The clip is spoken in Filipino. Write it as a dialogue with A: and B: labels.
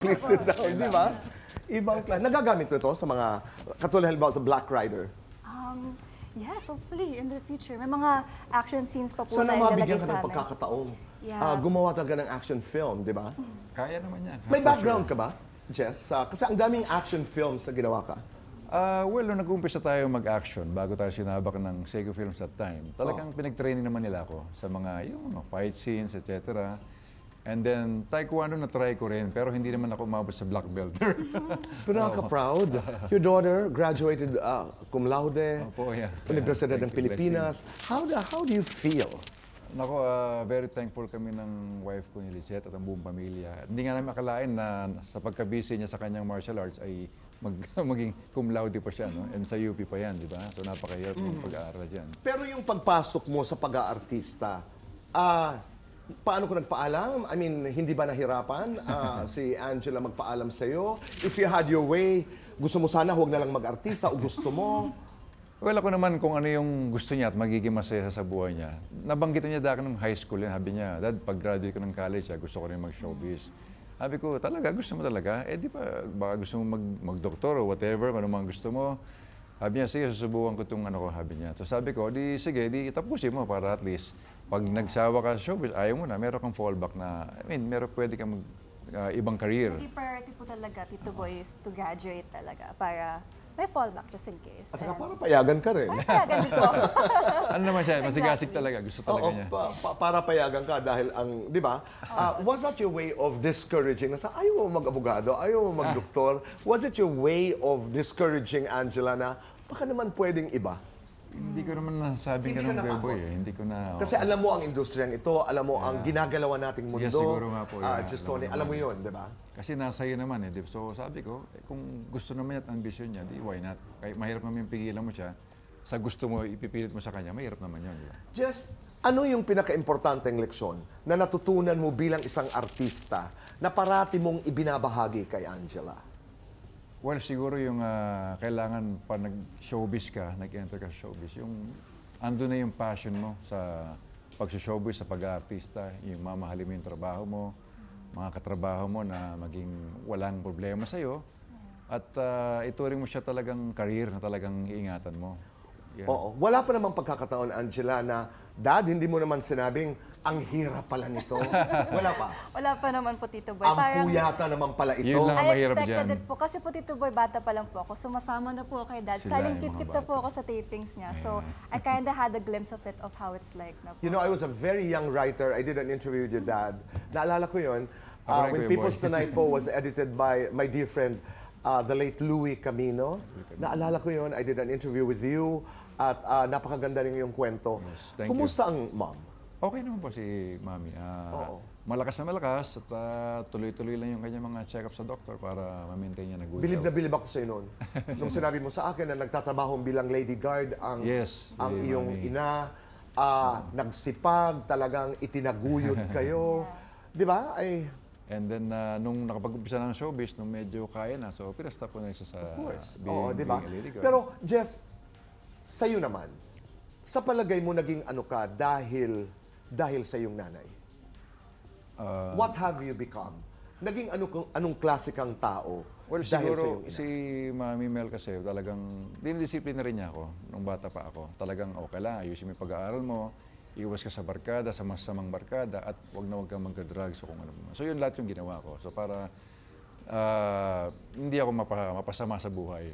A: please sit down, di ba? Ibang klase. Nagagamit mo ito sa mga, katulad halimbawa sa Black Rider.
B: Yes, hopefully in the future. May mga action scenes pa po
A: Sana
B: na
A: mabigyan
B: ilalagay
A: ka
B: sa
A: ng
B: amin.
A: pagkakataon.
B: Yeah.
A: Gumawa talaga ng action film, di ba?
C: Kaya naman yan.
A: May background ka ba, Jess? Kasi ang daming action films na ginawa ka.
C: Well, nung nag-umpisa tayo mag-action, bago tayo sinabak ng Sego Films that time, talagang pinag-training naman nila ako sa mga yung fight scenes, etc. And then, taekwondo na-try ko rin, pero hindi naman ako umabot sa black belt.
A: Pero nakaka-proud. Your daughter graduated cum laude,
C: Opo, yeah.
A: Universidad ng Pilipinas. How do you feel?
C: Nako, very thankful kami ng wife ko ni Lizette at ang buong pamilya. Hindi nga namin akalain na sa pagka-busy niya sa kanyang martial arts ay maging cum laude pa siya, no? And sa UP pa yan, di ba? So napakahirap yung pag-aaral dyan.
A: Pero yung pagpasok mo sa pag-aartista, paano ko nagpaalam? I mean, hindi ba nahirapan si Angela magpaalam sa'yo? If you had your way, gusto mo sana huwag na lang mag-artista o gusto mo?
C: Well, ako naman kung ano yung gusto niya at magiging masaya sa buhay niya. Nabanggitan niya dati nung high school yan. Sabi niya, Dad, pag-graduate ko ng college, gusto ko rin mag-showbiz. Sabi ko, talaga? Gusto mo talaga? Eh, di ba, baka gusto mo mag-doktor o whatever, kung ano man gusto mo. Sabi niya, sige, susubukan ko itong ano ko, sabi niya. So sabi ko, di sige, di tapusin mo para at least pag nagsawa ka sa showbiz, ayaw mo na, meron kang fallback na, pwede kang ibang career.
B: Hindi priority po talaga, Tito Boy, is to graduate talaga para may fallback just in case.
A: At saka para payagan ka rin.
B: Payagan din po.
C: Ano naman siya, masigasig talaga, gusto talaga niya.
A: Para payagan ka dahil ang, di ba? Was that your way of discouraging? Nasa ayaw mo mag-abogado, ayaw mo mag-doktor. Was it your way of discouraging Angela na baka naman pwedeng iba?
C: Hindi ko naman nasabing ganun, Beboy. Hindi ko na...
A: Kasi alam mo ang industriyang ito, alam mo ang ginagalawan nating mundo.
C: Yes, siguro nga po.
A: Just Tony, alam mo yun, di ba?
C: Kasi nasa iyo naman eh. So sabi ko, kung gusto naman at ambisyon niya, di why not? Kahit mahirap naman yung pigilan mo siya, sa gusto mo, ipipilit mo sa kanya, mahirap naman yun. Di ba?
A: Jess, ano yung pinaka-importanteng leksyon na natutunan mo bilang isang artista na parati mong ibinabahagi kay Angela?
C: Well, siguro yung kailangan pa nag-showbiz ka, nag-enter ka sa showbiz, yung ando na yung passion mo sa pag-showbiz, sa pag-aartista, yung mamahalin mo yung trabaho mo, mga katrabaho mo na maging walang problema sa'yo, at ituring mo siya talagang career na talagang iingatan mo. Yeah.
A: Oo. Wala pa namang pagkakataon, Angela, na Dad, hindi mo naman sinabing, ang hirap pala nito. Wala pa.
B: Wala pa naman po, Tito Boy.
A: Ang puyata naman pala ito.
C: Yun lang.
B: I
C: mahirap
B: expected
C: dyan.
B: it po. Kasi po, Tito Boy, bata pa lang po ako. Sumasama na po kay Dad.
C: Sila
B: Silent
C: yung mga
B: kit na po ako sa tapings niya. So, I kinda had a glimpse of it, of how it's like na po.
A: You know, I was a very young writer. I did an interview with your dad. Naalala ko yun.
C: Ako rin,
A: When
C: Kuya
A: People's
C: Boy.
A: Tonight po was edited by my dear friend, the late Louie Camino. Naalala ko yun. I did an interview with you. At napakaganda rin yung kwento.
C: Yes, thank
A: Kumusta ang mom?
C: Okay naman po si Mami. Malakas na malakas at tuloy-tuloy lang yung kanyang mga check-up sa doktor para ma-maintain niya na good
A: Bilib na
C: health.
A: bilib ako sa noon. Nung sinabi mo sa akin na nagtatrabaho bilang lady guard ang,
C: Yes,
A: ang
C: si
A: iyong
C: Mami.
A: ina, nagsipag, talagang itinaguyod kayo. Di ba?
C: And then, nung nakapag-umpisa ng showbiz, nung medyo kaya na, so pinastop ko na isa sa
A: Oo, di ba?
C: being a lady guard.
A: Pero, Jess, sa'yo naman, sa palagay mo naging ano ka dahil sa iyong nanay? What have you become? Naging anong klase kang tao
C: Well,
A: dahil sa
C: siguro
A: iyong ina?
C: si Mami Mel kasi talagang dinidisiplina rin niya ako nung bata pa ako. Talagang okay lang, ayusin mo yung pag-aaral mo, iwas ka sa barkada, sa masamang barkada, at wag kang magka-drugs o kung ano. So yun lahat yung ginawa ko. So para hindi ako mapasama sa buhay.